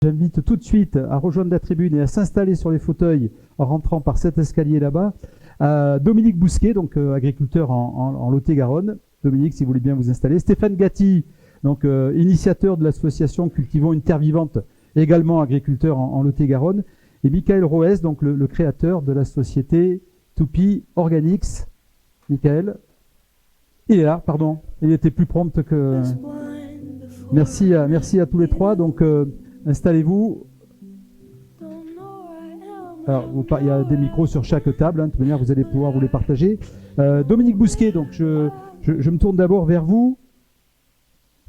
J'invite tout de suite à rejoindre la tribune et à s'installer sur les fauteuils en rentrant par cet escalier là-bas. Dominique Bousquet, donc agriculteur en Lot-et-Garonne. Dominique, si vous voulez bien vous installer. Stéphane Gatti, donc initiateur de l'association Cultivons une terre vivante, également agriculteur en Lot-et-Garonne. Et Michael Roès, donc le créateur de la société Tupi Organics. Michael, il est là, pardon. Il était plus prompt que... Merci à tous les trois. Donc, installez-vous. Alors, il y a des micros sur chaque table. Hein, de toute manière, vous allez pouvoir vous les partager. Dominique Bousquet, donc je me tourne d'abord vers vous.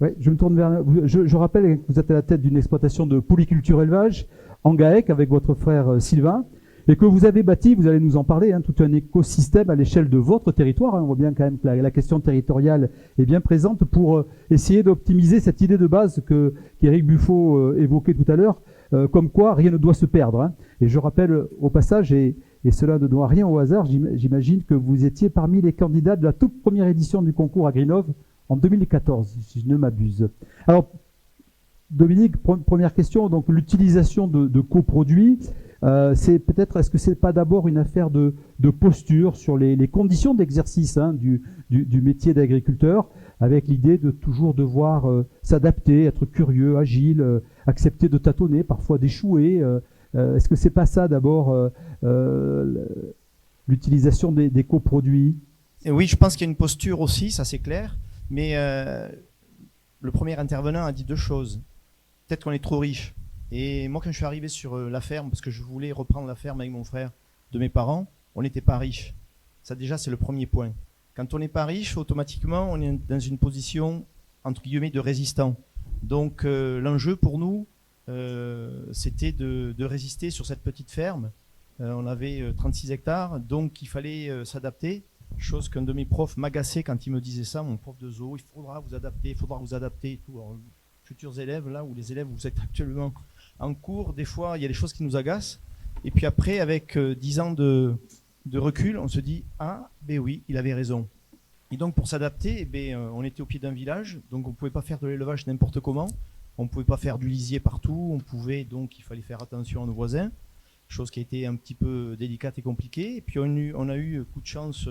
Ouais, je me tourne vers vous. Je rappelle que vous êtes à la tête d'une exploitation de polyculture élevage en GAEC avec votre frère Sylvain, et que vous avez bâti, vous allez nous en parler, hein, tout un écosystème à l'échelle de votre territoire. Hein. On voit bien quand même que la question territoriale est bien présente pour essayer d'optimiser cette idée de base qu'Éric Buffo évoquait tout à l'heure, comme quoi rien ne doit se perdre. Hein. Et je rappelle au passage, et cela ne doit rien au hasard, j'imagine que vous étiez parmi les candidats de la toute première édition du concours Agrinov en 2014, si je ne m'abuse. Alors, Dominique, première question, donc l'utilisation de coproduits, c'est peut-être, est-ce que c'est pas d'abord une affaire de posture sur les conditions d'exercice hein, du métier d'agriculteur, avec l'idée de toujours devoir s'adapter, être curieux, agile, accepter de tâtonner, parfois d'échouer. Est-ce que c'est pas ça d'abord l'utilisation des coproduits? Et oui, je pense qu'il y a une posture aussi, ça c'est clair, mais le premier intervenant a dit deux choses. Peut-être qu'on est trop riche. Et moi, quand je suis arrivé sur la ferme, parce que je voulais reprendre la ferme avec mon frère de mes parents, on n'était pas riche. Ça déjà, c'est le premier point. Quand on n'est pas riche, automatiquement, on est dans une position, entre guillemets, de résistant. Donc l'enjeu pour nous, c'était de résister sur cette petite ferme. On avait 36 hectares, donc il fallait s'adapter. Chose qu'un de mes profs m'agaçait quand il me disait ça, mon prof de zoo, il faudra vous adapter, et tout. Alors, futurs élèves, là où les élèves, vous êtes actuellement en cours, des fois, il y a des choses qui nous agacent. Et puis après, avec 10 ans de recul, on se dit « Ah, ben oui, il avait raison ». Et donc, pour s'adapter, on était au pied d'un village, donc on ne pouvait pas faire de l'élevage n'importe comment. On ne pouvait pas faire du lisier partout, donc il fallait faire attention à nos voisins, chose qui a été un petit peu délicate et compliquée. Et puis on a eu coup de chance,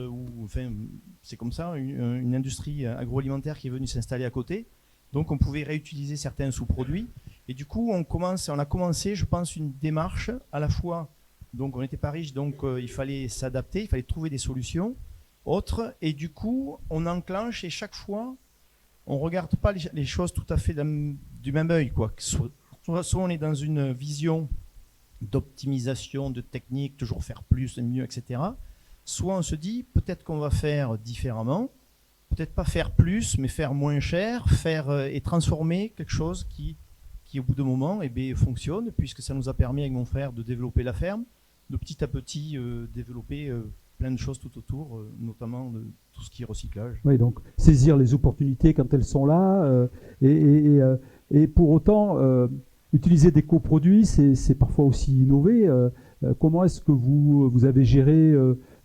c'est comme ça, une industrie agroalimentaire qui est venue s'installer à côté. Donc on pouvait réutiliser certains sous-produits. Et du coup, on a commencé, je pense, une démarche à la fois. Donc on n'était pas riche, donc il fallait s'adapter, il fallait trouver des solutions autres. Et du coup, on enclenche et chaque fois, on ne regarde pas les choses tout à fait du même œil, quoi. Soit on est dans une vision d'optimisation, de technique, toujours faire plus et mieux, etc. Soit on se dit, peut-être qu'on va faire différemment. Peut-être pas faire plus, mais faire moins cher, et transformer quelque chose qui au bout d'un moment, fonctionne, puisque ça nous a permis avec mon frère de développer la ferme, de petit à petit développer plein de choses tout autour, notamment de tout ce qui est recyclage. Oui, donc saisir les opportunités quand elles sont là, et pour autant, utiliser des coproduits, c'est parfois aussi innover. Comment est-ce que vous avez géré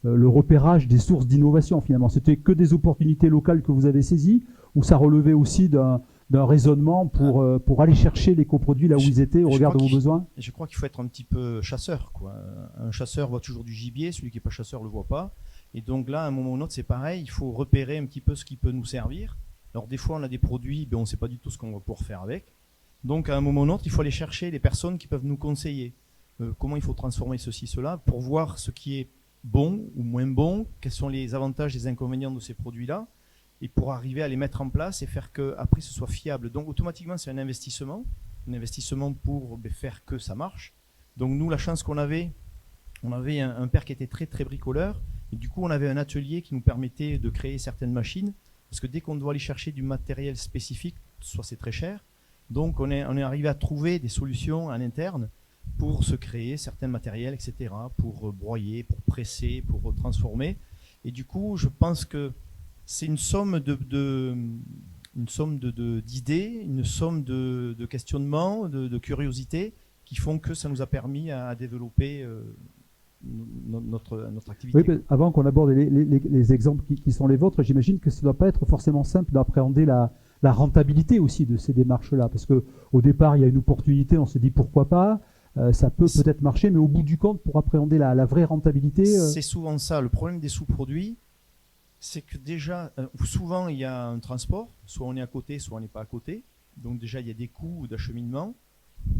le repérage des sources d'innovation finalement? C'était que des opportunités locales que vous avez saisies, ou ça relevait aussi d'un raisonnement pour aller chercher les coproduits là où ils étaient au regard de vos besoins? Je crois qu'il faut être un petit peu chasseur, quoi. Un chasseur voit toujours du gibier, celui qui n'est pas chasseur ne le voit pas. Et donc là, à un moment ou à un autre, c'est pareil, il faut repérer un petit peu ce qui peut nous servir. Alors des fois, on a des produits, on ne sait pas du tout ce qu'on va pouvoir faire avec. Donc à un moment ou à un autre, il faut aller chercher les personnes qui peuvent nous conseiller. Comment il faut transformer ceci, cela, pour voir ce qui est bon ou moins bon, quels sont les avantages et les inconvénients de ces produits-là, et pour arriver à les mettre en place et faire qu'après ce soit fiable. Donc automatiquement, c'est un investissement pour faire que ça marche. Donc nous, la chance qu'on avait, on avait un père qui était très très bricoleur, et du coup on avait un atelier qui nous permettait de créer certaines machines, parce que dès qu'on doit aller chercher du matériel spécifique, soit c'est très cher, donc on est arrivé à trouver des solutions en interne pour se créer certains matériels, etc., pour broyer, pour presser, pour transformer. Et du coup, je pense que c'est une somme d'idées, une somme de questionnements, de curiosité, qui font que ça nous a permis à développer notre activité. Oui, avant qu'on aborde les exemples qui sont les vôtres, j'imagine que ça ne doit pas être forcément simple d'appréhender la rentabilité aussi de ces démarches-là. Parce qu'au départ, il y a une opportunité, on se dit pourquoi pas, ça peut peut-être marcher, mais au bout du compte, pour appréhender la vraie rentabilité... C'est souvent ça. Le problème des sous-produits, c'est que déjà, souvent, il y a un transport. Soit on est à côté, soit on n'est pas à côté. Donc déjà, il y a des coûts d'acheminement.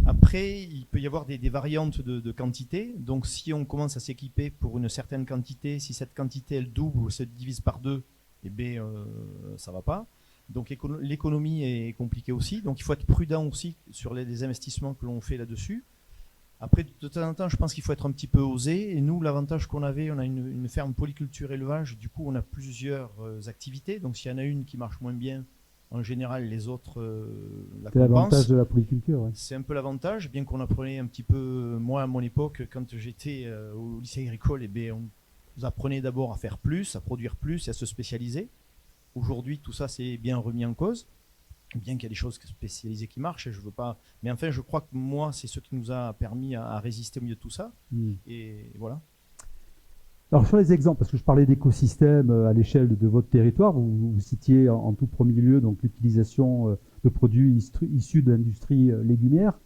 Après, il peut y avoir des variantes de quantité. Donc si on commence à s'équiper pour une certaine quantité, si cette quantité, elle double ou se divise par deux, eh bien, ça ne va pas. Donc l'économie est compliquée aussi. Donc il faut être prudent aussi sur les investissements que l'on fait là-dessus. Après, de temps en temps, je pense qu'il faut être un petit peu osé. Et nous, l'avantage qu'on avait, on a une ferme polyculture élevage. Du coup, on a plusieurs activités. Donc, s'il y en a une qui marche moins bien, en général, les autres la compensent. C'est l'avantage de la polyculture. Ouais. C'est un peu l'avantage, bien qu'on apprenait un petit peu, moi, à mon époque, quand j'étais au lycée agricole, eh bien, on nous apprenait d'abord à faire plus, à produire plus et à se spécialiser. Aujourd'hui, tout ça, c'est bien remis en cause. Bien qu'il y a des choses spécialisées qui marchent, je veux pas. Mais enfin, je crois que moi, c'est ce qui nous a permis à résister au milieu de tout ça. Et voilà. Alors sur les exemples, parce que je parlais d'écosystème à l'échelle de votre territoire, vous citiez en tout premier lieu donc l'utilisation de produits issus de l'industrie légumière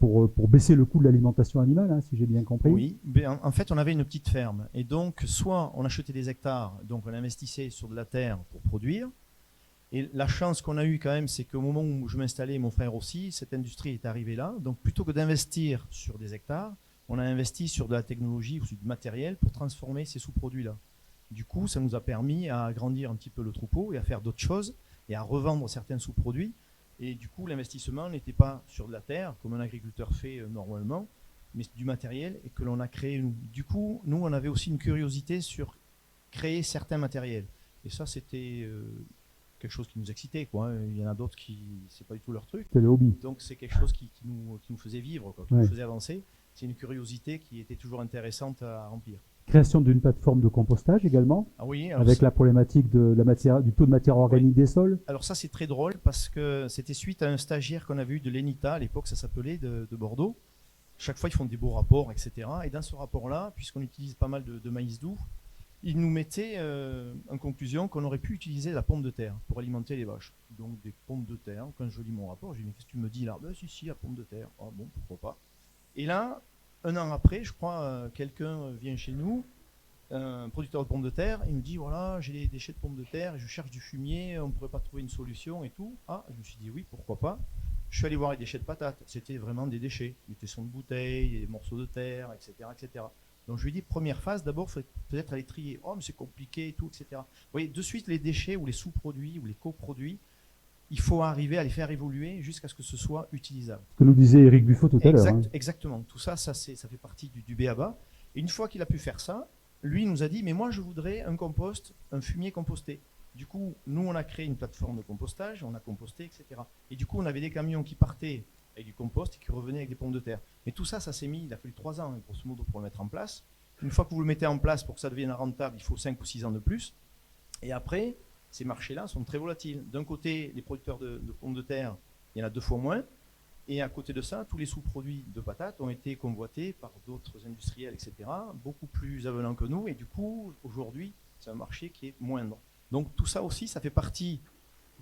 pour baisser le coût de l'alimentation animale, hein, si j'ai bien compris. Oui, en fait, on avait une petite ferme. Et donc, soit on achetait des hectares, donc on investissait sur de la terre pour produire. Et la chance qu'on a eue quand même, c'est qu'au moment où je m'installais, mon frère aussi, cette industrie est arrivée là. Donc plutôt que d'investir sur des hectares, on a investi sur de la technologie ou sur du matériel pour transformer ces sous-produits-là. Du coup, ça nous a permis à agrandir un petit peu le troupeau et à faire d'autres choses et à revendre certains sous-produits. Et du coup, l'investissement n'était pas sur de la terre, comme un agriculteur fait normalement, mais du matériel et que l'on a créé nous. Du coup, nous, on avait aussi une curiosité sur créer certains matériels. Et ça, c'était... quelque chose qui nous excitait, quoi. Il y en a d'autres qui c'est pas du tout leur truc. C'est le hobby. Donc c'est quelque chose qui nous faisait vivre, quoi, qui nous faisait avancer. C'est une curiosité qui était toujours intéressante à remplir. Création d'une plateforme de compostage également. Ah oui, avec la problématique de la matière, du taux de matière organique des sols. Alors ça c'est très drôle parce que c'était suite à un stagiaire qu'on avait eu de l'ENITA, à l'époque ça s'appelait, de Bordeaux. Chaque fois ils font des beaux rapports, etc. Et dans ce rapport-là, puisqu'on utilise pas mal de maïs doux, il nous mettait en conclusion qu'on aurait pu utiliser la pomme de terre pour alimenter les vaches. Donc des pommes de terre. Quand je lis mon rapport, je dis mais qu'est-ce que tu me dis là? Ben si, la pomme de terre. Ah bon, pourquoi pas. Et là, un an après, je crois, quelqu'un vient chez nous, un producteur de pommes de terre, il me dit voilà, j'ai des déchets de pommes de terre, et je cherche du fumier, on ne pourrait pas trouver une solution et tout. Ah, je me suis dit oui, pourquoi pas. Je suis allé voir les déchets de patates. C'était vraiment des déchets. Des tessons de bouteilles, des morceaux de terre, etc., etc. Donc je lui ai dit, première phase, d'abord, il faut peut-être aller trier. Oh, mais c'est compliqué et tout, etc. Vous voyez, de suite, les déchets ou les sous-produits ou les coproduits, il faut arriver à les faire évoluer jusqu'à ce que ce soit utilisable. Ce que nous disait Éric Buffo tout à l'heure. Hein. Exactement. Tout ça, ça fait partie du b.a.-ba. Et une fois qu'il a pu faire ça, lui nous a dit, mais moi, je voudrais un compost, un fumier composté. Du coup, nous, on a créé une plateforme de compostage, on a composté, etc. Et du coup, on avait des camions qui partaient avec du compost et qui revenaient avec des pommes de terre. Mais tout ça, ça s'est mis, il a fallu 3 ans, grosso modo, pour le mettre en place. Une fois que vous le mettez en place, pour que ça devienne rentable, il faut 5 ou 6 ans de plus. Et après, ces marchés-là sont très volatiles. D'un côté, les producteurs de pommes de terre, il y en a 2 fois moins. Et à côté de ça, tous les sous-produits de patates ont été convoités par d'autres industriels, etc., beaucoup plus avenants que nous. Et du coup, aujourd'hui, c'est un marché qui est moindre. Donc tout ça aussi, ça fait partie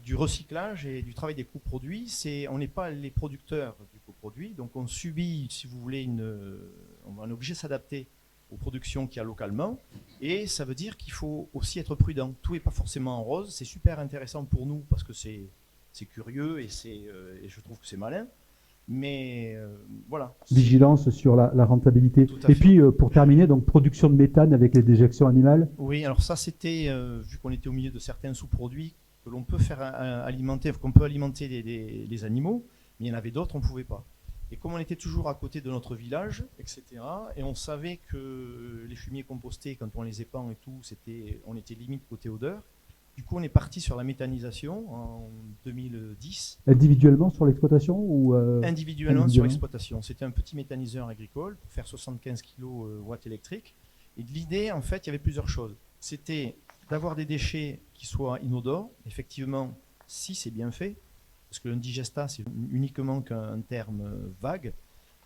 du recyclage et du travail des coproduits. On n'est pas les producteurs du coproduit, donc on subit, si vous voulez, on est obligé de s'adapter aux productions qu'il y a localement. Et ça veut dire qu'il faut aussi être prudent. Tout n'est pas forcément en rose. C'est super intéressant pour nous parce que c'est curieux et je trouve que c'est malin. Mais voilà. Vigilance sur la rentabilité. Et puis, pour terminer, donc production de méthane avec les déjections animales. Oui, alors ça, c'était, vu qu'on était au milieu de certains sous-produits que l'on peut faire alimenter, qu'on peut alimenter les animaux, mais il y en avait d'autres, on ne pouvait pas. Et comme on était toujours à côté de notre village, etc., et on savait que les fumiers compostés, quand on les épand et tout, on était limite côté odeur. Du coup, on est parti sur la méthanisation en 2010. Individuellement sur l'exploitation ou individuellement sur l'exploitation. C'était un petit méthaniseur agricole pour faire 75 kg watts électriques. Et l'idée, en fait, il y avait plusieurs choses. C'était d'avoir des déchets qui soient inodores. Effectivement, si c'est bien fait, parce que l'indigesta, c'est uniquement qu'un terme vague.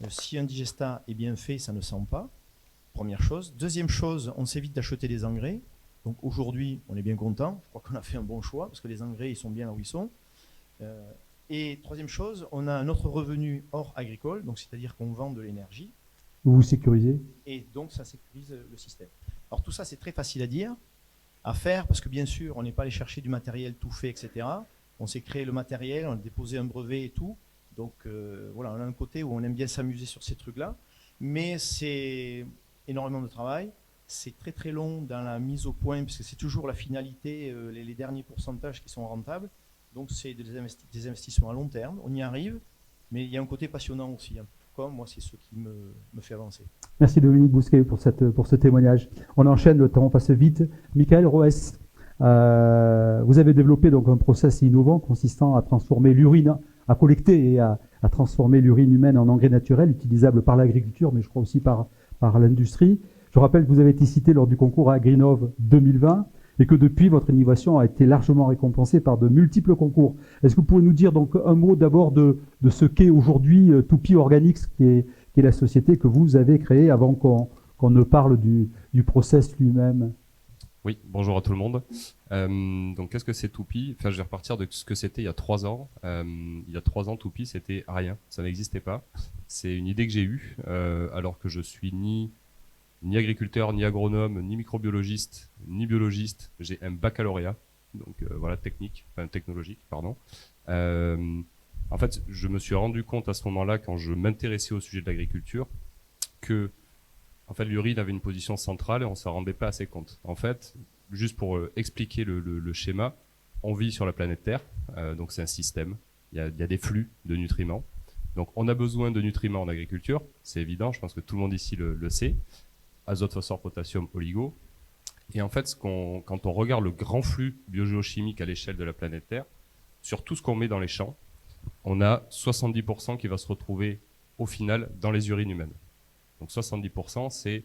Si un digesta est bien fait, ça ne sent pas. Première chose. Deuxième chose, on s'évite d'acheter des engrais. Donc aujourd'hui, on est bien content. Je crois qu'on a fait un bon choix parce que les engrais, ils sont bien là où ils sont. Et troisième chose, on a un autre revenu hors agricole, donc c'est-à-dire qu'on vend de l'énergie, Vous vous sécurisez. et donc ça sécurise le système. Alors tout ça, c'est très facile à dire, à faire, parce que bien sûr, on n'est pas allé chercher du matériel tout fait, etc. On s'est créé le matériel, on a déposé un brevet et tout. Donc voilà, on a un côté où on aime bien s'amuser sur ces trucs-là, mais c'est énormément de travail. C'est très très long dans la mise au point, puisque c'est toujours la finalité, les derniers pourcentages qui sont rentables. Donc c'est des investissements à long terme, on y arrive, mais il y a un côté passionnant aussi. En tout cas, moi, c'est ce qui me fait avancer. Merci Dominique Bousquet pour ce témoignage. On enchaîne, le temps passe vite. Michael Roès, vous avez développé donc un process innovant consistant à transformer l'urine, à collecter et à transformer l'urine humaine en engrais naturel utilisable par l'agriculture, mais je crois aussi par l'industrie. Je rappelle que vous avez été cité lors du concours Agrinov 2020 et que depuis, votre innovation a été largement récompensée par de multiples concours. Est-ce que vous pouvez nous dire donc un mot d'abord de ce qu'est aujourd'hui Toupy Organics, qui est la société que vous avez créée avant qu'on ne parle du process lui-même? Oui, bonjour à tout le monde. Donc, qu'est-ce que c'est Toupy? Enfin, je vais repartir de ce que c'était il y a 3 ans. Il y a 3 ans, Toupy, c'était rien. Ça n'existait pas. C'est une idée que j'ai eue, alors que je suis ni agriculteur, ni agronome, ni microbiologiste, ni biologiste. J'ai un baccalauréat, donc voilà, technologique, pardon. En fait, je me suis rendu compte à ce moment-là, quand je m'intéressais au sujet de l'agriculture, que en fait, l'urine avait une position centrale et on s'en rendait pas assez compte. En fait, juste pour expliquer le schéma, on vit sur la planète Terre, donc c'est un système. Il y a des flux de nutriments. Donc, on a besoin de nutriments en agriculture, c'est évident. Je pense que tout le monde ici le sait. Azote, phosphore, potassium, oligo. Et en fait, quand on regarde le grand flux biogéochimique à l'échelle de la planète Terre, sur tout ce qu'on met dans les champs, on a 70% qui va se retrouver au final dans les urines humaines. Donc 70%, c'est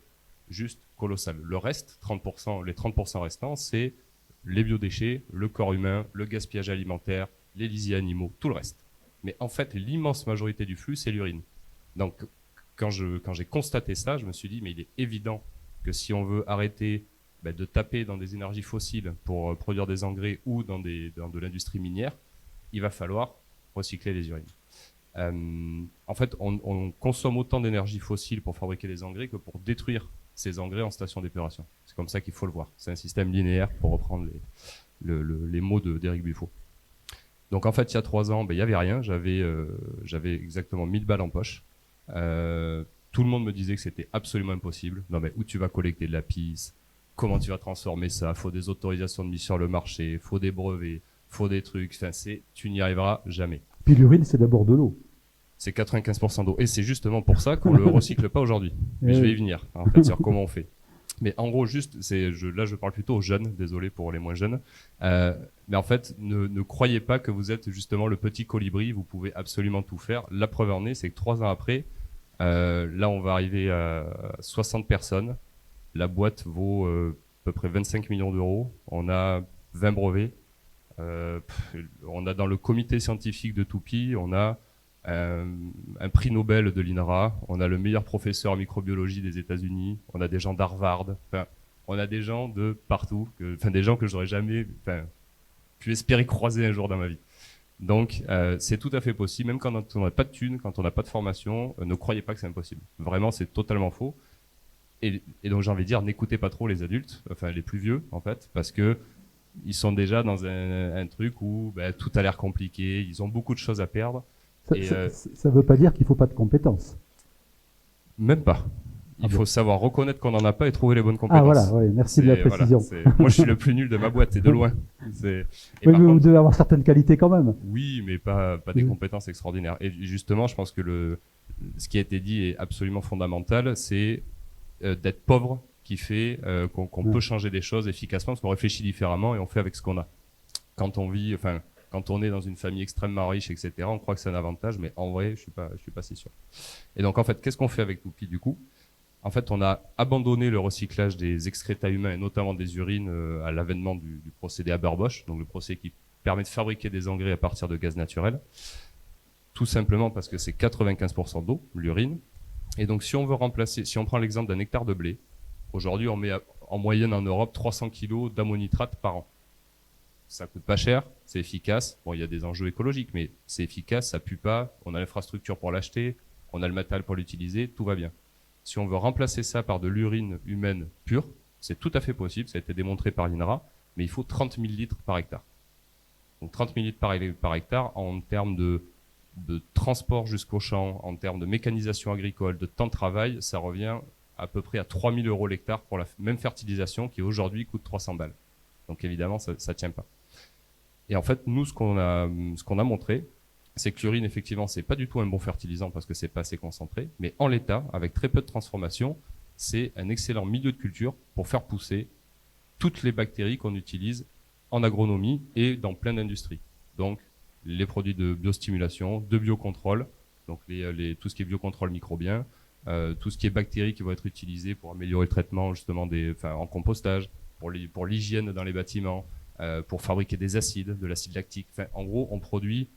juste colossal. Le reste, 30%, les 30% restants, c'est les biodéchets, le corps humain, le gaspillage alimentaire, les lisiers animaux, tout le reste. Mais en fait, l'immense majorité du flux, c'est l'urine. Donc, quand j'ai constaté ça, je me suis dit, mais il est évident que si on veut arrêter de taper dans des énergies fossiles pour produire des engrais ou dans de l'industrie minière, il va falloir recycler les urines. En fait, on consomme autant d'énergie fossile pour fabriquer des engrais que pour détruire ces engrais en station d'épuration. C'est comme ça qu'il faut le voir. C'est un système linéaire, pour reprendre les mots d'Éric Buffo. Donc en fait, il y a 3 ans, il n'y avait rien. J'avais exactement 1000 balles en poche. Tout le monde me disait que c'était absolument impossible. Non mais où tu vas collecter de la pisse? Comment tu vas transformer ça? Faut des autorisations de mise sur le marché, faut des brevets, faut des trucs. Enfin, tu n'y arriveras jamais. Puis l'urine, c'est d'abord de l'eau. C'est 95% d'eau. Et c'est justement pour ça qu'on le recycle pas aujourd'hui. Mais je vais y venir, en fait, sur comment on fait. Mais en gros, juste, là, je parle plutôt aux jeunes, désolé pour les moins jeunes. Mais en fait, ne croyez pas que vous êtes justement le petit colibri, vous pouvez absolument tout faire. La preuve en est, c'est que 3 ans après, là, on va arriver à 60 personnes. La boîte vaut à peu près 25 millions d'euros. On a 20 brevets. On a dans le comité scientifique de Toupy, on a un prix Nobel de l'INRA, on a le meilleur professeur en microbiologie des États-Unis, on a des gens d'Harvard, on a des gens de partout, des gens que j'aurais jamais pu espérer croiser un jour dans ma vie. Donc c'est tout à fait possible, même quand on n'a pas de thunes, quand on n'a pas de formation, ne croyez pas que c'est impossible. Vraiment, c'est totalement faux. Et donc j'ai envie de dire, n'écoutez pas trop les adultes, les plus vieux en fait, parce que ils sont déjà dans un truc où tout a l'air compliqué, ils ont beaucoup de choses à perdre. Ça ne veut pas dire qu'il ne faut pas de compétences. Même pas. Il faut savoir reconnaître qu'on n'en a pas et trouver les bonnes compétences. Ah voilà, oui, merci de la précision. Moi, je suis le plus nul de ma boîte, et de loin. Oui, mais vous devez avoir certaines qualités quand même. Oui, mais pas des compétences extraordinaires. Et justement, je pense que ce qui a été dit est absolument fondamental, c'est d'être pauvre qui fait qu'on peut changer des choses efficacement, parce qu'on réfléchit différemment et on fait avec ce qu'on a. Quand on est dans une famille extrêmement riche, etc., on croit que c'est un avantage, mais en vrai, je suis pas si sûr. Et donc, en fait, qu'est-ce qu'on fait avec Toupy, du coup? En fait, on a abandonné le recyclage des excréta humains, et notamment des urines, à l'avènement du procédé Haber-Bosch, donc le procédé qui permet de fabriquer des engrais à partir de gaz naturel. Tout simplement parce que c'est 95% d'eau, l'urine. Et donc, si on prend l'exemple d'un hectare de blé, aujourd'hui, on met en moyenne en Europe 300 kg d'ammonitrate par an. ça coûte pas cher, c'est efficace. Bon, il y a des enjeux écologiques, mais c'est efficace, ça pue pas, on a l'infrastructure pour l'acheter, on a le matériel pour l'utiliser, tout va bien. Si on veut remplacer ça par de l'urine humaine pure, c'est tout à fait possible, ça a été démontré par l'INRA, mais il faut 30 000 litres par hectare. Donc 30 000 litres par hectare en termes de transport jusqu'au champ, en termes de mécanisation agricole, de temps de travail, ça revient à peu près à 3 000 € l'hectare pour la même fertilisation qui aujourd'hui coûte 300 balles. Donc évidemment, ça tient pas. Et en fait, nous, ce qu'on a montré, c'est que l'urine, effectivement, c'est pas du tout un bon fertilisant parce que c'est pas assez concentré, mais en l'état, avec très peu de transformation, c'est un excellent milieu de culture pour faire pousser toutes les bactéries qu'on utilise en agronomie et dans plein d'industries. Donc, les produits de biostimulation, de biocontrôle, donc tout ce qui est biocontrôle microbien, tout ce qui est bactéries qui vont être utilisées pour améliorer le traitement justement en compostage, pour l'hygiène dans les bâtiments, pour fabriquer des acides, de l'acide lactique. Enfin, en gros, on produit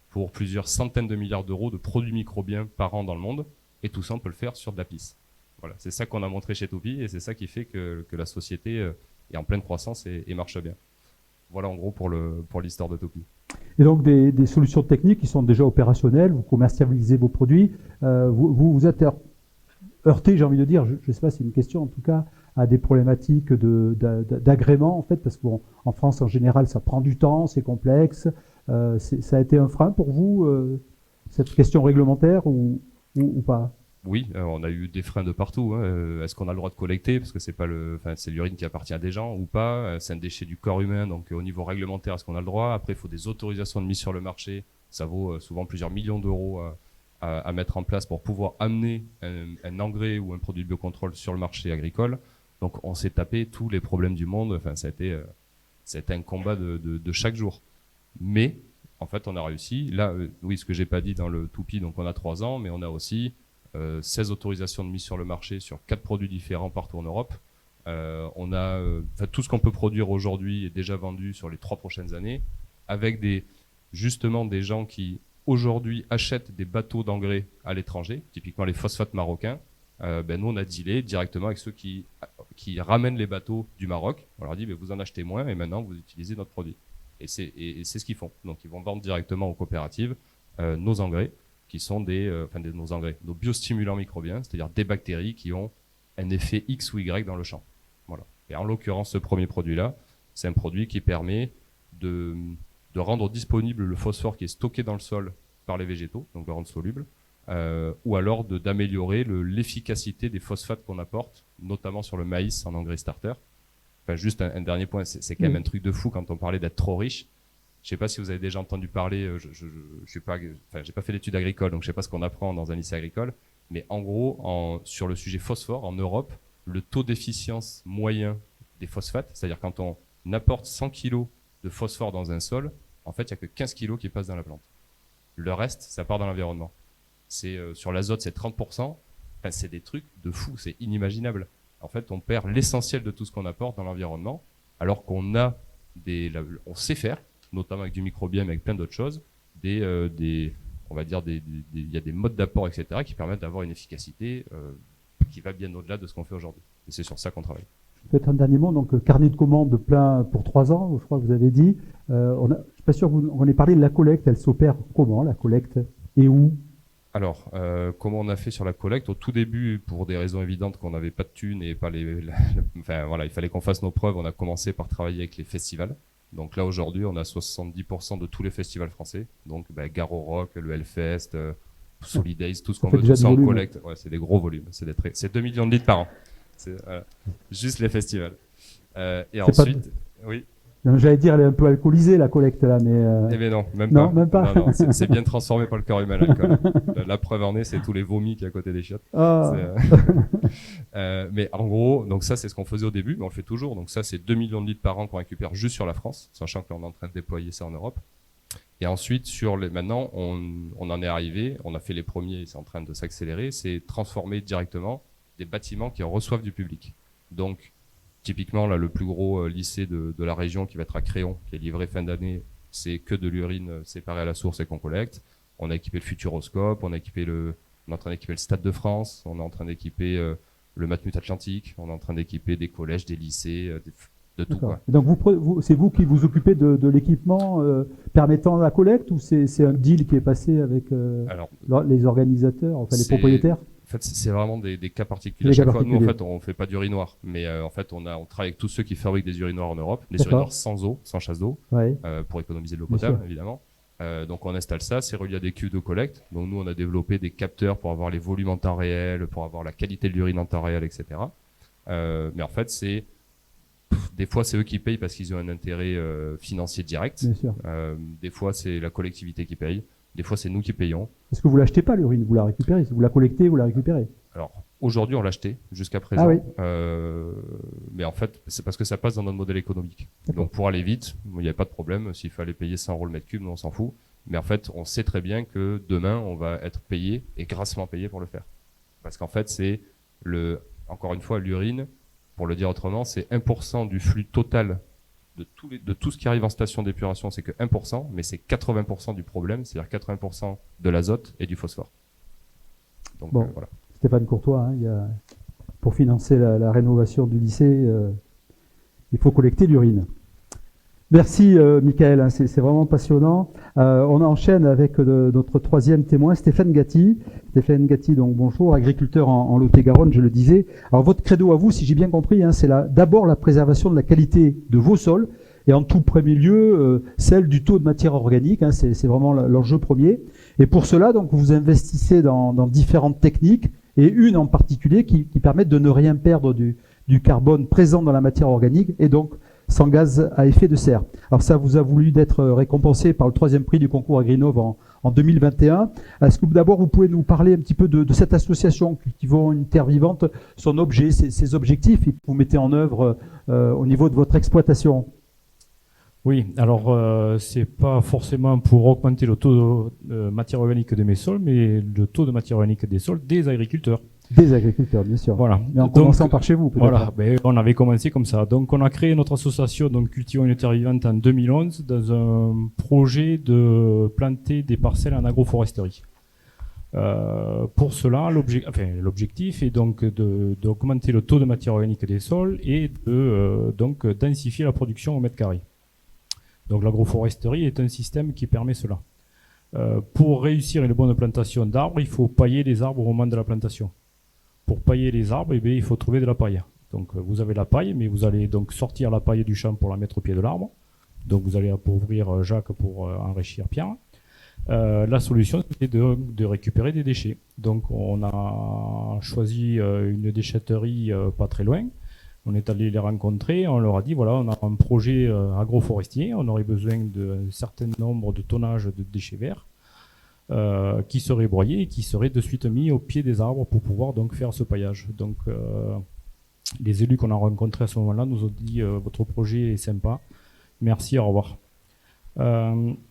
pour plusieurs centaines de milliards d'euros de produits microbiens par an dans le monde, et tout ça, on peut le faire sur de la pisse. Voilà, c'est ça qu'on a montré chez Topi, et c'est ça qui fait que la société est en pleine croissance et marche bien. Voilà en gros pour l'histoire de Topi. Et donc des solutions techniques qui sont déjà opérationnelles, vous commercialisez vos produits, vous êtes heurté, j'ai envie de dire, je ne sais pas si c'est une question en tout cas, à des problématiques d'agrément en fait, parce qu'en France en général ça prend du temps, c'est complexe. Ça a été un frein pour vous, cette question réglementaire ou pas? Oui, on a eu des freins de partout. Hein. Est-ce qu'on a le droit de collecter parce que c'est l'urine qui appartient à des gens ou pas? C'est un déchet du corps humain, donc au niveau réglementaire, est-ce qu'on a le droit? Après, il faut des autorisations de mise sur le marché. Ça vaut souvent plusieurs millions d'euros à mettre en place pour pouvoir amener un engrais ou un produit de biocontrôle sur le marché agricole. Donc, on s'est tapé tous les problèmes du monde. Enfin, ça a été un combat de chaque jour. Mais en fait, on a réussi. Là, oui, ce que j'ai pas dit dans le Topi, donc on a 3 ans, mais on a aussi 16 autorisations de mise sur le marché sur 4 produits différents partout en Europe. On a tout ce qu'on peut produire aujourd'hui est déjà vendu sur les 3 prochaines années, avec justement des gens qui aujourd'hui achètent des bateaux d'engrais à l'étranger, typiquement les phosphates marocains. Nous on a dealé directement avec ceux qui ramènent les bateaux du Maroc. On leur dit vous en achetez moins et maintenant vous utilisez notre produit. Et c'est ce qu'ils font. Donc ils vont vendre directement aux coopératives nos engrais, qui sont nos biostimulants microbiens, c'est-à-dire des bactéries qui ont un effet X ou Y dans le champ. Voilà. Et en l'occurrence, ce premier produit-là, c'est un produit qui permet de rendre disponible le phosphore qui est stocké dans le sol par les végétaux, donc de le rendre soluble, ou alors d'améliorer l'efficacité des phosphates qu'on apporte, notamment sur le maïs en engrais starter. Enfin, juste un dernier point, c'est quand même un truc de fou quand on parlait d'être trop riche. Je sais pas si vous avez déjà entendu parler, j'ai pas fait d'études agricoles, donc je sais pas ce qu'on apprend dans un lycée agricole, mais en gros, sur le sujet phosphore, en Europe, le taux d'efficience moyen des phosphates, c'est-à-dire quand on apporte 100 kg de phosphore dans un sol, en fait, il y a que 15 kg qui passent dans la plante. Le reste, ça part dans l'environnement. Sur l'azote, c'est 30%. Enfin, c'est des trucs de fou, c'est inimaginable. En fait, on perd l'essentiel de tout ce qu'on apporte dans l'environnement, alors qu'on on sait faire, notamment avec du microbiome, avec plein d'autres choses, il y a des modes d'apport, etc., qui permettent d'avoir une efficacité qui va bien au-delà de ce qu'on fait aujourd'hui. Et c'est sur ça qu'on travaille. Peut-être un dernier mot, donc carnet de commandes plein pour 3 ans, je crois que vous avez dit. Je suis pas sûr qu'on ait parlé de la collecte, elle s'opère comment, la collecte, et où? Alors, comment on a fait sur la collecte? Au tout début, pour des raisons évidentes qu'on n'avait pas de thunes et pas il fallait qu'on fasse nos preuves, on a commencé par travailler avec les festivals. Donc là, aujourd'hui, on a 70% de tous les festivals français. Donc, Garo Rock, le Hellfest, Solidays, tout ce qu'on veut, tout ça en collecte. Ouais, c'est des gros volumes. C'est 2 millions de litres par an. C'est juste les festivals. Et ensuite, oui. J'allais dire, elle est un peu alcoolisée, la collecte, là, mais... Eh bien non, même non, pas. Même pas. Non, c'est bien transformé par le corps humain, l'alcool. La preuve en est, c'est tous les vomis qu'il y a à côté des chiottes. Ah. Mais en gros, donc ça, c'est ce qu'on faisait au début, mais on le fait toujours. Donc ça, c'est 2 millions de litres par an qu'on récupère juste sur la France, sachant qu'on est en train de déployer ça en Europe. Et ensuite, maintenant, on en est arrivé, on a fait les premiers, c'est en train de s'accélérer, c'est transformer directement des bâtiments qui reçoivent du public. Donc, typiquement, là, le plus gros lycée de la région qui va être à Créon, qui est livré fin d'année, c'est que de l'urine séparée à la source et qu'on collecte. On a équipé le Futuroscope, on est en train d'équiper le Stade de France, on est en train d'équiper le Matmut Atlantique, on est en train d'équiper des collèges, des lycées, de tout. D'accord. Quoi. Et donc c'est vous qui vous occupez de l'équipement permettant la collecte ou c'est un deal qui est passé avec Alors, les organisateurs, enfin les c'est- propriétaires? En fait, c'est vraiment des cas particuliers. Des À chaque cas fois, nous, en particuliers. fait, on fait pas d'urinoir, mais en fait, on travaille avec tous ceux qui fabriquent des urinoirs en Europe, des D'accord. urinoirs sans eau, sans chasse d'eau, Ouais. pour économiser de l'eau Bien potable, sûr. évidemment. Donc, on installe ça, c'est relié à des cuves de collecte. Donc, nous, on a développé des capteurs pour avoir les volumes en temps réel, pour avoir la qualité de l'urine en temps réel, etc. Mais en fait, des fois, c'est eux qui payent parce qu'ils ont un intérêt financier direct. Bien sûr. Des fois, c'est la collectivité qui paye. Des fois, c'est nous qui payons. Parce que vous l'achetez pas l'urine, vous la récupérez, vous la collectez, vous la récupérez. Alors, aujourd'hui, on l'a acheté jusqu'à présent. Ah oui. Mais en fait, c'est parce que ça passe dans notre modèle économique. D'accord. Donc, pour aller vite, il n'y avait pas de problème. S'il fallait payer 100 euros le mètre cube, nous, on s'en fout. Mais en fait, on sait très bien que demain, on va être payé et grassement payé pour le faire. Parce qu'en fait, encore une fois, l'urine, pour le dire autrement, c'est 1% du flux total de tout ce qui arrive en station d'épuration, c'est que 1%, mais c'est 80% du problème, c'est-à-dire 80% de l'azote et du phosphore. Donc, Bon. voilà. Stéphane Courtois, pour financer la rénovation du lycée, il faut collecter l'urine. Merci Michael, hein, c'est vraiment passionnant. On enchaîne avec notre troisième témoin, Stéphane Gatti. Stéphane Gatti, donc bonjour, agriculteur en Lot-et-Garonne, je le disais. Alors votre credo à vous, si j'ai bien compris, hein, c'est d'abord la préservation de la qualité de vos sols et en tout premier lieu celle du taux de matière organique. Hein, c'est vraiment l'enjeu premier. Et pour cela, donc vous investissez dans différentes techniques et une en particulier qui permet de ne rien perdre du carbone présent dans la matière organique et donc sans gaz à effet de serre. Alors ça vous a voulu d'être récompensé par le 3e prix du concours Agrinov en 2021. Est-ce que d'abord vous pouvez nous parler un petit peu de cette association Cultivons une terre vivante, son objet, ses objectifs et que vous mettez en œuvre au niveau de votre exploitation? Oui, alors c'est pas forcément pour augmenter le taux de matière organique de mes sols, mais le taux de matière organique des sols des agriculteurs. Des agriculteurs, bien sûr. Voilà. Mais en commençant par chez vous, peut-être. Voilà, on avait commencé comme ça. Donc on a créé notre association, donc Cultivons une terre vivante en 2011, dans un projet de planter des parcelles en agroforesterie. Pour cela, l'objectif est donc d'augmenter le taux de matière organique des sols et donc densifier la production au mètre carré. Donc l'agroforesterie est un système qui permet cela. Pour réussir une bonne plantation d'arbres, il faut pailler les arbres au moment de la plantation. Pour pailler les arbres, il faut trouver de la paille. Donc vous avez la paille, mais vous allez donc sortir la paille du champ pour la mettre au pied de l'arbre. Donc vous allez appauvrir Jacques pour enrichir Pierre. La solution, c'est de récupérer des déchets. Donc on a choisi une déchetterie pas très loin. On est allé les rencontrer, on leur a dit voilà, on a un projet agroforestier, on aurait besoin d'un certain nombre de tonnages de déchets verts qui seraient broyés et qui seraient de suite mis au pied des arbres pour pouvoir donc faire ce paillage. Donc les élus qu'on a rencontrés à ce moment-là nous ont dit votre projet est sympa, merci, au revoir.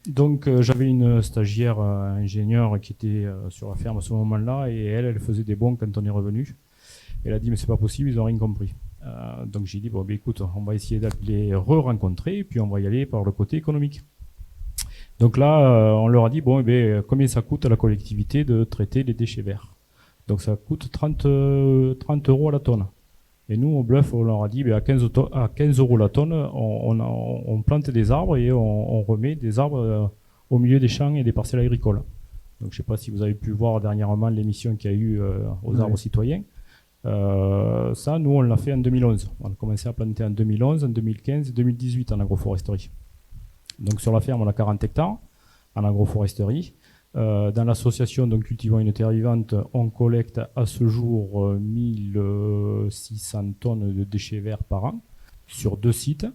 Donc j'avais une stagiaire ingénieure qui était sur la ferme à ce moment-là et elle faisait des bons quand on est revenu. Elle a dit mais c'est pas possible, ils n'ont rien compris. Donc j'ai dit bon écoute, on va essayer de les re-rencontrer et puis on va y aller par le côté économique. Donc là on leur a dit bon combien ça coûte à la collectivité de traiter les déchets verts. Donc ça coûte 30 euros à la tonne. Et nous, au bluff, on leur a dit à 15 euros la tonne, on plante des arbres et on remet des arbres au milieu des champs et des parcelles agricoles. Donc je ne sais pas si vous avez pu voir dernièrement l'émission qu'il y a eu aux arbres citoyens. Ça, nous, on l'a fait en 2011. On a commencé à planter en 2011, en 2015 et 2018 en agroforesterie. Donc sur la ferme, on a 40 hectares en agroforesterie. Dans l'association donc Cultivons une terre vivante, on collecte à ce jour 1600 tonnes de déchets verts par an sur 2 sites.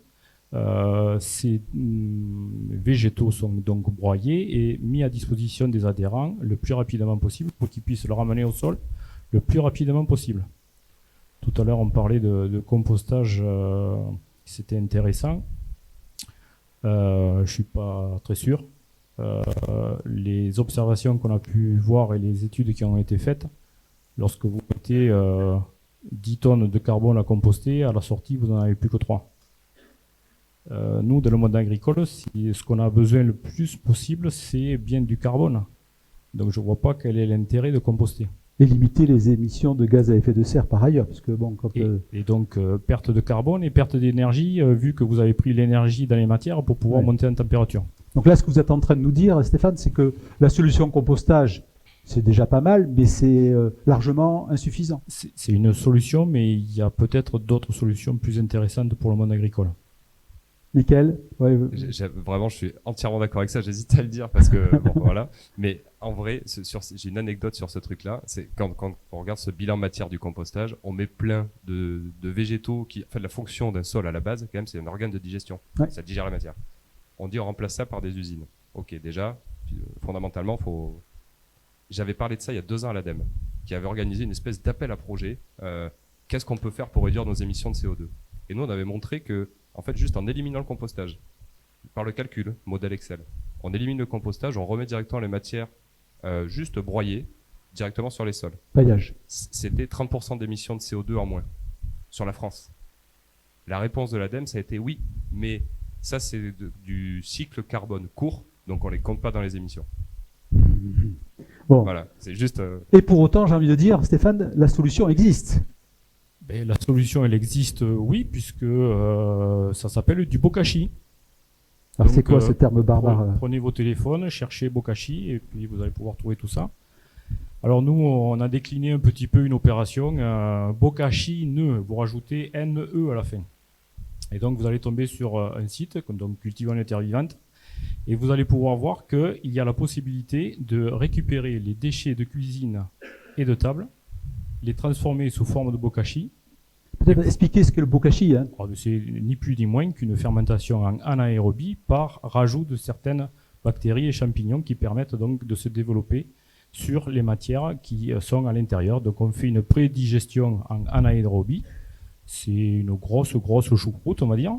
Ces végétaux sont donc broyés et mis à disposition des adhérents le plus rapidement possible pour qu'ils puissent le ramener au sol le plus rapidement possible. Tout à l'heure, on parlait de compostage, c'était intéressant. Je ne suis pas très sûr. Les observations qu'on a pu voir et les études qui ont été faites, lorsque vous mettez 10 tonnes de carbone à composter, à la sortie, vous n'en avez plus que 3. Nous, dans le monde agricole, ce qu'on a besoin le plus possible, c'est bien du carbone. Donc je ne vois pas quel est l'intérêt de composter. Et limiter les émissions de gaz à effet de serre par ailleurs, parce que bon, quand Et donc, perte de carbone et perte d'énergie, vu que vous avez pris l'énergie dans les matières pour pouvoir monter en température. Donc là, ce que vous êtes en train de nous dire, Stéphane, c'est que la solution compostage, c'est déjà pas mal, mais c'est largement insuffisant. C'est une solution, mais il y a peut-être d'autres solutions plus intéressantes pour le monde agricole. Michael, ouais, Vraiment, je suis entièrement d'accord avec ça. J'hésite à le dire parce que bon, voilà. Mais en vrai, j'ai une anecdote sur ce truc-là. C'est quand on regarde ce bilan matière du compostage, on met plein de végétaux qui, enfin, la fonction d'un sol à la base, quand même, c'est un organe de digestion. Ouais. Ça digère la matière. On dit on remplace ça par des usines. Ok, déjà, fondamentalement, J'avais parlé de ça il y a 2 ans à l'ADEME, qui avait organisé une espèce d'appel à projet. Qu'est-ce qu'on peut faire pour réduire nos émissions de CO2 ? Et nous, on avait montré que, en fait, juste en éliminant le compostage, par le calcul, modèle Excel, on élimine le compostage, on remet directement les matières juste broyées directement sur les sols. paillage. C'était 30% d'émissions de CO2 en moins sur la France. La réponse de l'ADEME, ça a été oui, mais ça, c'est du cycle carbone court, donc on les compte pas dans les émissions. Bon. Voilà, c'est juste... Et pour autant, j'ai envie de dire, Stéphane, la solution existe. Ben, la solution, elle existe, oui, puisque ça s'appelle du bokashi. Alors Donc, c'est quoi ce terme barbare Prenez vos téléphones, cherchez bokashi, et puis vous allez pouvoir trouver tout ça. Alors nous, on a décliné un petit peu une opération, bokashi ne, vous rajoutez NE à la fin. Et donc vous allez tomber sur un site, donc Cultivons les terres vivantes, et vous allez pouvoir voir qu'il y a la possibilité de récupérer les déchets de cuisine et de table, les transformer sous forme de bokashi. Peut-être expliquer ce qu'est le bokashi. Hein. C'est ni plus ni moins qu'une fermentation en anaérobie par rajout de certaines bactéries et champignons qui permettent donc de se développer sur les matières qui sont à l'intérieur. Donc on fait une prédigestion en anaérobie. C'est une grosse choucroute, on va dire.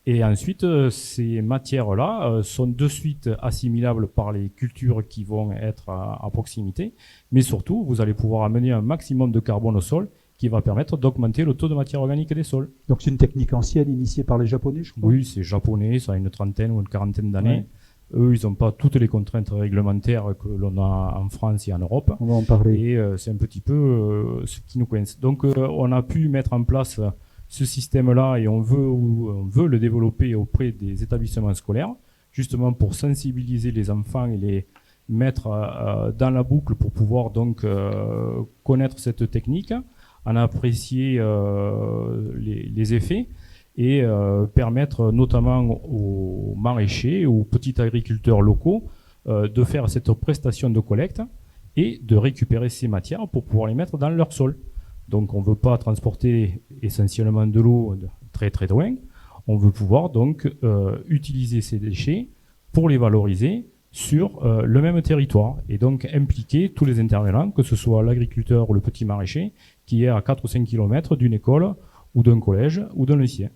Et ensuite, ces matières-là sont de suite assimilables par les cultures qui vont être à proximité. Mais surtout, vous allez pouvoir amener un maximum de carbone au sol qui va permettre d'augmenter le taux de matière organique des sols. Donc c'est une technique ancienne initiée par les Japonais, je crois. Oui, c'est japonais, ça a une trentaine ou une quarantaine d'années. Ouais. Eux, ils n'ont pas toutes les contraintes réglementaires que l'on a en France et en Europe. On va en parler. Et c'est un petit peu ce qui nous coince. Donc on a pu mettre en place ce système-là et on veut le développer auprès des établissements scolaires, justement pour sensibiliser les enfants et les mettre dans la boucle pour pouvoir donc connaître cette technique, en apprécier les effets et permettre notamment aux maraîchers, aux petits agriculteurs locaux de faire cette prestation de collecte et de récupérer ces matières pour pouvoir les mettre dans leur sol. Donc on ne veut pas transporter essentiellement de l'eau très très loin, on veut pouvoir donc utiliser ces déchets pour les valoriser sur le même territoire et donc impliquer tous les intervenants, que ce soit l'agriculteur ou le petit maraîcher, qui est à 4 ou 5 km d'une école ou d'un collège ou d'un lycée.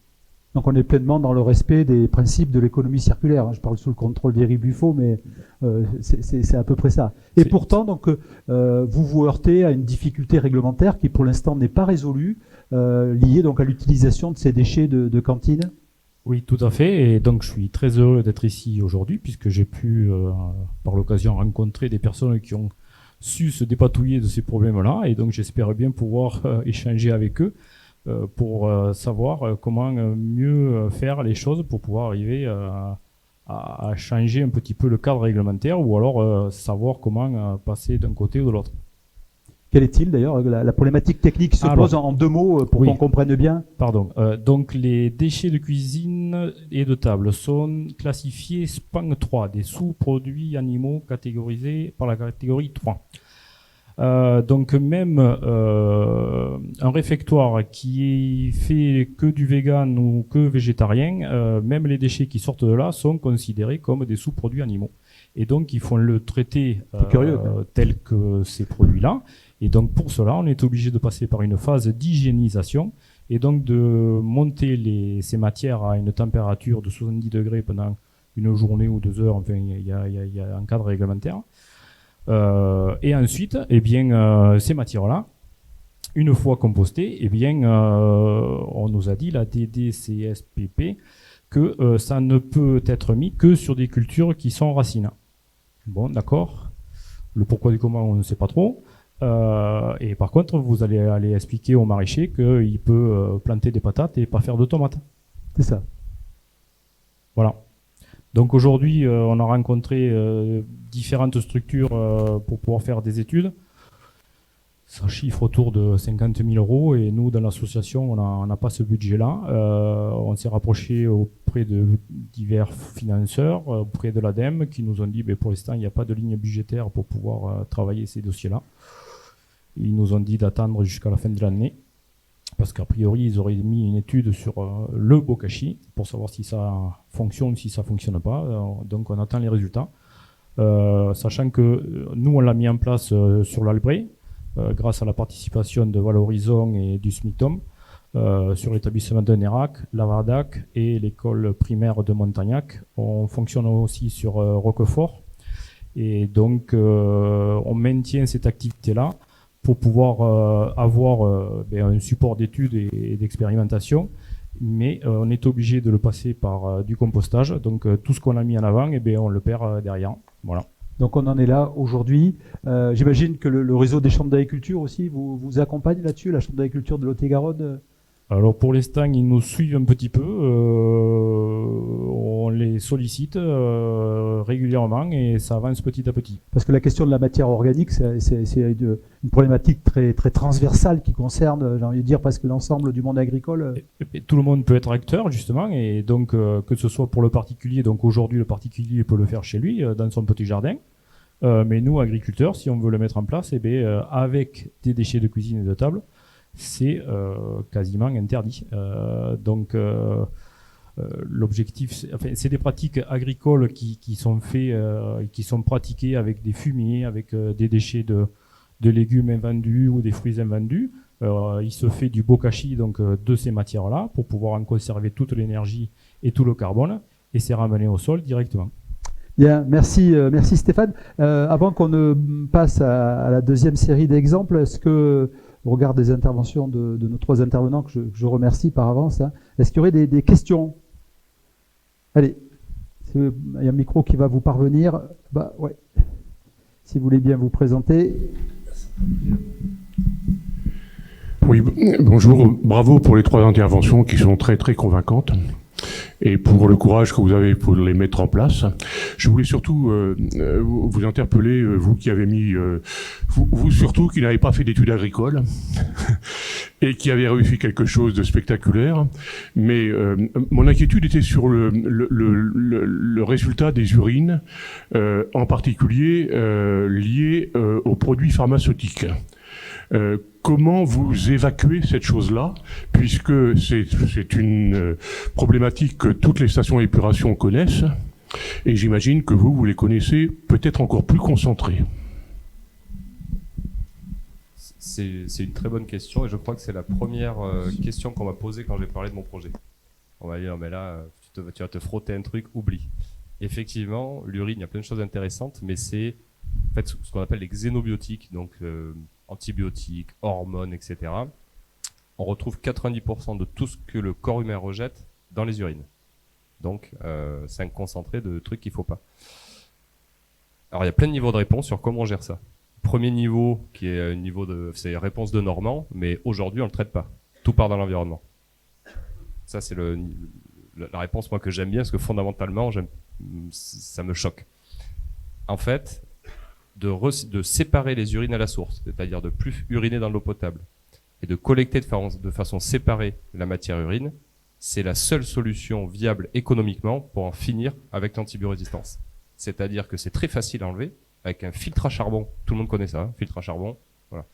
Donc on est pleinement dans le respect des principes de l'économie circulaire. Je parle sous le contrôle d'Éric Buffo, mais c'est à peu près ça. Et pourtant, donc, vous vous heurtez à une difficulté réglementaire qui pour l'instant n'est pas résolue, liée donc à l'utilisation de ces déchets de cantine. Oui, tout à fait. Et donc je suis très heureux d'être ici aujourd'hui puisque j'ai pu, par l'occasion, rencontrer des personnes qui ont su se dépatouiller de ces problèmes-là. Et donc j'espère bien pouvoir échanger avec eux pour savoir comment mieux faire les choses pour pouvoir arriver à changer un petit peu le cadre réglementaire ou alors savoir comment passer d'un côté ou de l'autre. Quelle est-il d'ailleurs la problématique technique qui se pose en 2 mots pour qu'on comprenne bien? Pardon. Donc les déchets de cuisine et de table sont classifiés SPAN 3, des sous-produits animaux catégorisés par la catégorie 3. Donc même un réfectoire qui est fait que du vegan ou que végétarien, même les déchets qui sortent de là sont considérés comme des sous-produits animaux. Et donc il faut le traiter tel que ces produits-là. Et donc pour cela, on est obligé de passer par une phase d'hygiénisation et donc de monter ces matières à une température de 70 degrés pendant une journée ou 2 heures. Enfin, il y a un cadre réglementaire. Et ensuite, eh bien, ces matières-là, une fois compostées, eh bien, on nous a dit, la DDCSPP, que ça ne peut être mis que sur des cultures qui sont racines. Bon, d'accord. Le pourquoi du comment, on ne sait pas trop. Et par contre, vous allez aller expliquer au maraîcher qu'il peut planter des patates et pas faire de tomates. C'est ça. Voilà. Donc aujourd'hui, on a rencontré différentes structures pour pouvoir faire des études. Ça chiffre autour de 50 000 euros et nous, dans l'association, on n'a pas ce budget-là. On s'est rapproché auprès de divers financeurs, auprès de l'ADEME, qui nous ont dit pour l'instant, il n'y a pas de ligne budgétaire pour pouvoir travailler ces dossiers-là. Ils nous ont dit d'attendre jusqu'à la fin de l'année, parce qu'a priori, ils auraient mis une étude sur le bokashi pour savoir si ça fonctionne, si ça ne fonctionne pas. Donc on attend les résultats. Sachant que nous, on l'a mis en place sur l'Albret, grâce à la participation de Valorisons et du SMICTOM, sur l'établissement de Nérac, Lavardac et l'école primaire de Montagnac. On fonctionne aussi sur Roquefort. Et donc, on maintient cette activité-là pour pouvoir avoir un support d'études et d'expérimentation. Mais on est obligé de le passer par du compostage. Donc, tout ce qu'on a mis en avant, on le perd derrière. Voilà. Donc on en est là aujourd'hui. J'imagine que le réseau des chambres d'agriculture aussi vous accompagne là-dessus, la chambre d'agriculture de Lot-et-Garonne. Alors pour l'instant, ils nous suivent un petit peu. On les sollicite régulièrement et ça avance petit à petit. Parce que la question de la matière organique, c'est une problématique très, très transversale qui concerne, j'ai envie de dire, presque l'ensemble du monde agricole. Et tout le monde peut être acteur, justement, et donc que ce soit pour le particulier, donc aujourd'hui le particulier peut le faire chez lui, dans son petit jardin. Mais nous, agriculteurs, si on veut le mettre en place, avec des déchets de cuisine et de table, c'est quasiment interdit. L'objectif, c'est des pratiques agricoles qui sont faites, qui sont pratiquées avec des fumiers, avec des déchets de légumes invendus ou des fruits invendus. Il se fait du bokashi, donc de ces matières-là, pour pouvoir en conserver toute l'énergie et tout le carbone, et c'est ramené au sol directement. Bien, merci Stéphane. Avant qu'on ne passe à la deuxième série d'exemples, est-ce que, au regard des interventions de nos trois intervenants, que je remercie par avance, est-ce qu'il y aurait des questions? Allez, il y a un micro qui va vous parvenir. Ouais. Si vous voulez bien vous présenter. Oui, bonjour. Bravo pour les trois interventions qui sont très très convaincantes et pour le courage que vous avez pour les mettre en place. Je voulais surtout vous interpeller, vous qui avez mis, vous surtout qui n'avez pas fait d'études agricoles et qui avez réussi quelque chose de spectaculaire. Mais mon inquiétude était sur le résultat des urines, en particulier lié aux produits pharmaceutiques. Comment vous évacuez cette chose-là, puisque c'est une problématique que toutes les stations d'épuration connaissent, et j'imagine que vous les connaissez peut-être encore plus concentrés. C'est une très bonne question, et je crois que c'est la première question qu'on m'a posée quand j'ai parlé de mon projet. On m'a dit, non mais là, tu vas te frotter un truc, oublie. Effectivement, l'urine, il y a plein de choses intéressantes, mais c'est en fait ce qu'on appelle les xénobiotiques, donc antibiotiques, hormones, etc. On retrouve 90% de tout ce que le corps humain rejette dans les urines. Donc, c'est un concentré de trucs qu'il ne faut pas. Alors, il y a plein de niveaux de réponse sur comment on gère ça. Premier niveau, qui est un niveau c'est réponse de Normand, mais aujourd'hui, on ne le traite pas. Tout part dans l'environnement. Ça, c'est la réponse, moi, que j'aime bien, parce que fondamentalement, ça me choque. En fait, de séparer les urines à la source, c'est-à-dire de plus uriner dans l'eau potable et de collecter de façon séparée la matière urine, c'est la seule solution viable économiquement pour en finir avec l'antibiorésistance. C'est-à-dire que c'est très facile à enlever avec un filtre à charbon. Tout le monde connaît ça, filtre à charbon. Voilà.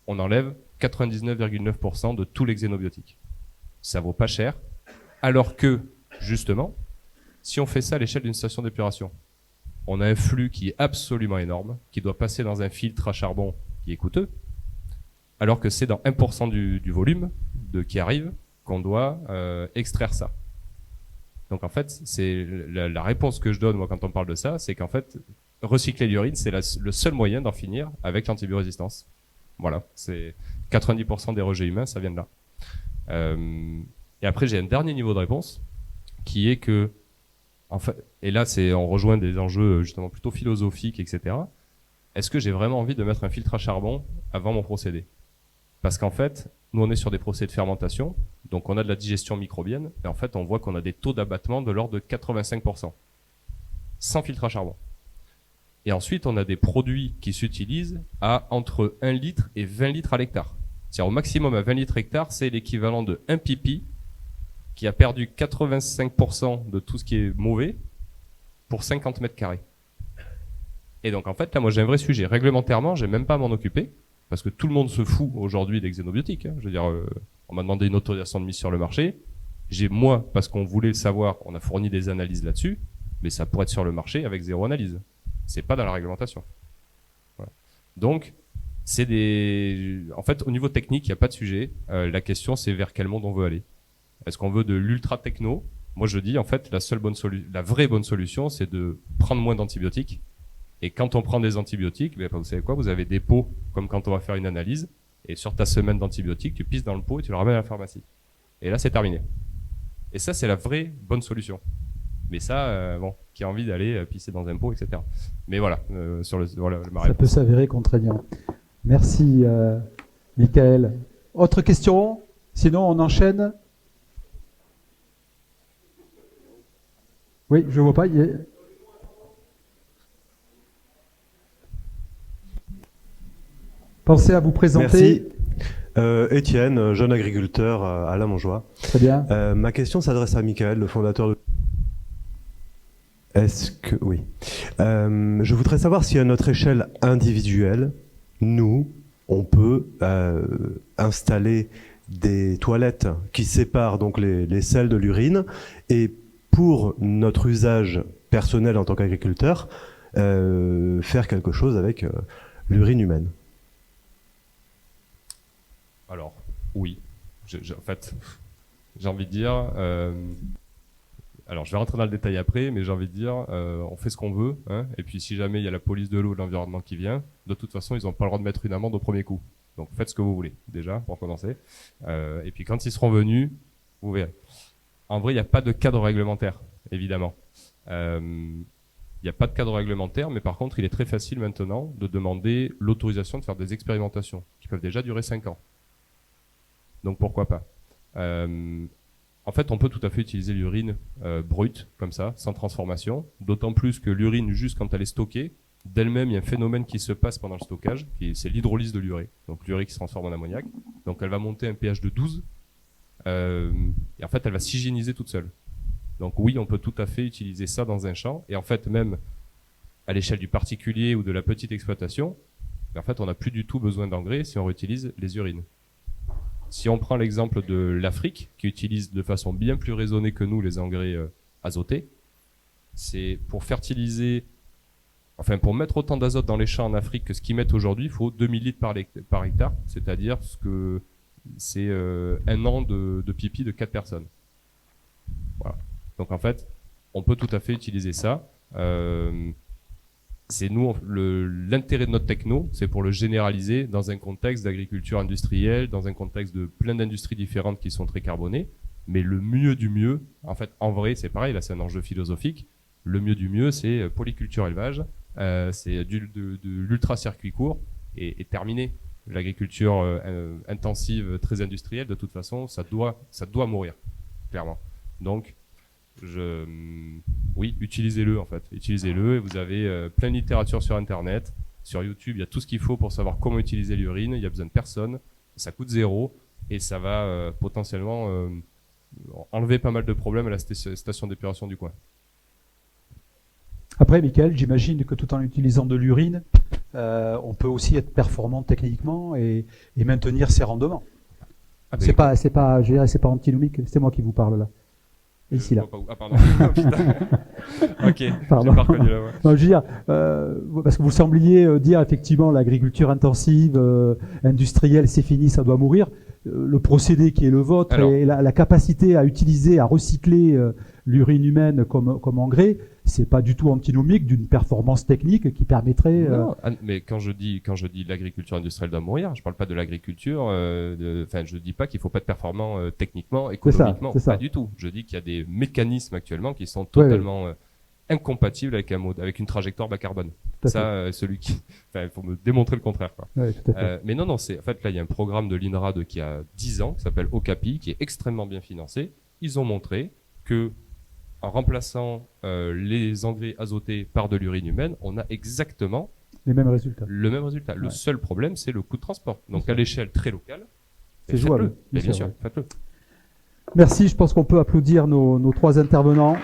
On enlève 99,9% de tous les xénobiotiques. Ça vaut pas cher, alors que, justement, si on fait ça à l'échelle d'une station d'épuration, on a un flux qui est absolument énorme, qui doit passer dans un filtre à charbon qui est coûteux, alors que c'est dans 1% du volume qui arrive qu'on doit extraire ça. Donc en fait, c'est la réponse que je donne moi quand on parle de ça, c'est qu'en fait, recycler l'urine, c'est le seul moyen d'en finir avec l'antibiorésistance. Voilà, c'est 90% des rejets humains, ça vient de là. Et après, j'ai un dernier niveau de réponse, qui est que en fait, et là, on rejoint des enjeux justement plutôt philosophiques, etc. est-ce que j'ai vraiment envie de mettre un filtre à charbon avant mon procédé? Parce qu'en fait, nous, on est sur des procédés de fermentation, donc on a de la digestion microbienne, et en fait, on voit qu'on a des taux d'abattement de l'ordre de 85%, sans filtre à charbon. Et ensuite, on a des produits qui s'utilisent à entre 1 litre et 20 litres à l'hectare. C'est-à-dire au maximum à 20 litres hectare, c'est l'équivalent de 1 pipi qui a perdu 85% de tout ce qui est mauvais pour 50 mètres carrés. Et donc en fait, là, moi j'ai un vrai sujet. Réglementairement, j'ai même pas à m'en occuper, parce que tout le monde se fout aujourd'hui des xénobiotiques. Je veux dire, on m'a demandé une autorisation de mise sur le marché. Moi, parce qu'on voulait le savoir, on a fourni des analyses là-dessus, mais ça pourrait être sur le marché avec 0 analyse. C'est pas dans la réglementation. Voilà. Donc, en fait, au niveau technique, il n'y a pas de sujet. La question, c'est vers quel monde on veut aller. Est-ce qu'on veut de l'ultra techno? Moi, je dis, en fait, la vraie bonne solution, c'est de prendre moins d'antibiotiques. Et quand on prend des antibiotiques, ben, vous savez quoi? Vous avez des pots, comme quand on va faire une analyse. Et sur ta semaine d'antibiotiques, tu pisses dans le pot et tu le ramènes à la pharmacie. Et là, c'est terminé. Et ça, c'est la vraie bonne solution. Mais ça, qui a envie d'aller pisser dans un pot, etc. Mais voilà, voilà ma réponse. Ça peut s'avérer contraignant. Merci, Michael. Autre question? Sinon, on enchaîne. Oui, je ne vois pas. Pensez à vous présenter. Merci. Étienne, jeune agriculteur à La Montjoie. Très bien. Ma question s'adresse à Michael, le fondateur de... Oui. Je voudrais savoir si à notre échelle individuelle, nous, on peut installer des toilettes qui séparent donc les selles de l'urine, et pour notre usage personnel en tant qu'agriculteur, faire quelque chose avec l'urine humaine. Alors, oui. En fait, j'ai envie de dire... alors, je vais rentrer dans le détail après, mais j'ai envie de dire, on fait ce qu'on veut, hein, et puis si jamais il y a la police de l'eau, de l'environnement qui vient, de toute façon, ils n'ont pas le droit de mettre une amende au premier coup. Donc, faites ce que vous voulez, déjà, pour commencer. Et puis, quand ils seront venus, vous verrez. En vrai, il n'y a pas de cadre réglementaire, évidemment. Il n'y a pas de cadre réglementaire, mais par contre, il est très facile maintenant de demander l'autorisation de faire des expérimentations, qui peuvent déjà durer 5 ans. Donc, pourquoi pas. En fait, on peut tout à fait utiliser l'urine brute, comme ça, sans transformation. D'autant plus que l'urine, juste quand elle est stockée, d'elle-même, il y a un phénomène qui se passe pendant le stockage, c'est l'hydrolyse de l'urée. Donc l'urée qui se transforme en ammoniac. Donc elle va monter un pH de 12. Et en fait, elle va s'hygiéniser toute seule. Donc oui, on peut tout à fait utiliser ça dans un champ. Et en fait, même à l'échelle du particulier ou de la petite exploitation, en fait, on n'a plus du tout besoin d'engrais si on réutilise les urines. Si on prend l'exemple de l'Afrique, qui utilise de façon bien plus raisonnée que nous les engrais azotés, c'est pour fertiliser, enfin pour mettre autant d'azote dans les champs en Afrique que ce qu'ils mettent aujourd'hui, il faut 2000 litres par hectare, c'est-à-dire ce que c'est un an de pipi de 4 personnes. Voilà. Donc en fait, on peut tout à fait utiliser ça. C'est nous, l'intérêt de notre techno, c'est pour le généraliser dans un contexte d'agriculture industrielle, dans un contexte de plein d'industries différentes qui sont très carbonées. Mais le mieux du mieux, en fait, en vrai, c'est pareil, là c'est un enjeu philosophique. Le mieux du mieux, c'est polyculture élevage, c'est de l'ultra-circuit court et terminé. L'agriculture intensive, très industrielle, de toute façon, ça doit mourir, clairement. Donc, oui, utilisez-le en fait. Utilisez-le et vous avez plein de littérature sur Internet. Sur YouTube, il y a tout ce qu'il faut pour savoir comment utiliser l'urine. Il n'y a besoin de personne. Ça coûte 0 et ça va potentiellement enlever pas mal de problèmes à la station d'épuration du coin. Après, Michael, j'imagine que tout en utilisant de l'urine, on peut aussi être performant techniquement et maintenir ses rendements. Ah, c'est pas, je dirais, c'est pas antinomique. C'est moi qui vous parle là. Ici là. Ah pardon. Ok. Pardon. J'ai pas reconnu la voix. Non, je veux dire, parce que vous sembliez dire effectivement l'agriculture intensive, industrielle, c'est fini, ça doit mourir. Le procédé qui est le vôtre et la capacité à utiliser, à recycler l'urine humaine comme engrais, c'est pas du tout antinomique d'une performance technique qui permettrait. Non, mais quand je dis l'agriculture industrielle doit mourir, je parle pas de l'agriculture. Enfin, je dis pas qu'il faut pas être performant techniquement, économiquement, c'est ça. Pas du tout. Je dis qu'il y a des mécanismes actuellement qui sont totalement incompatible avec une trajectoire bas carbone. Tout à Ça, il faut me démontrer le contraire, quoi. Ouais, tout à fait. Mais non, en fait, là, il y a un programme de l'INRAD qui a 10 ans, qui s'appelle OCAPI, qui est extrêmement bien financé. Ils ont montré que, en remplaçant les engrais azotés par de l'urine humaine, on a exactement Les mêmes résultats. le même résultat. Le Ouais. seul problème, c'est le coût de transport. Donc, à l'échelle très locale, C'est jouable. faites-le. Mais C'est bien sûr, vrai. faites-le. Merci, je pense qu'on peut applaudir nos 3 intervenants.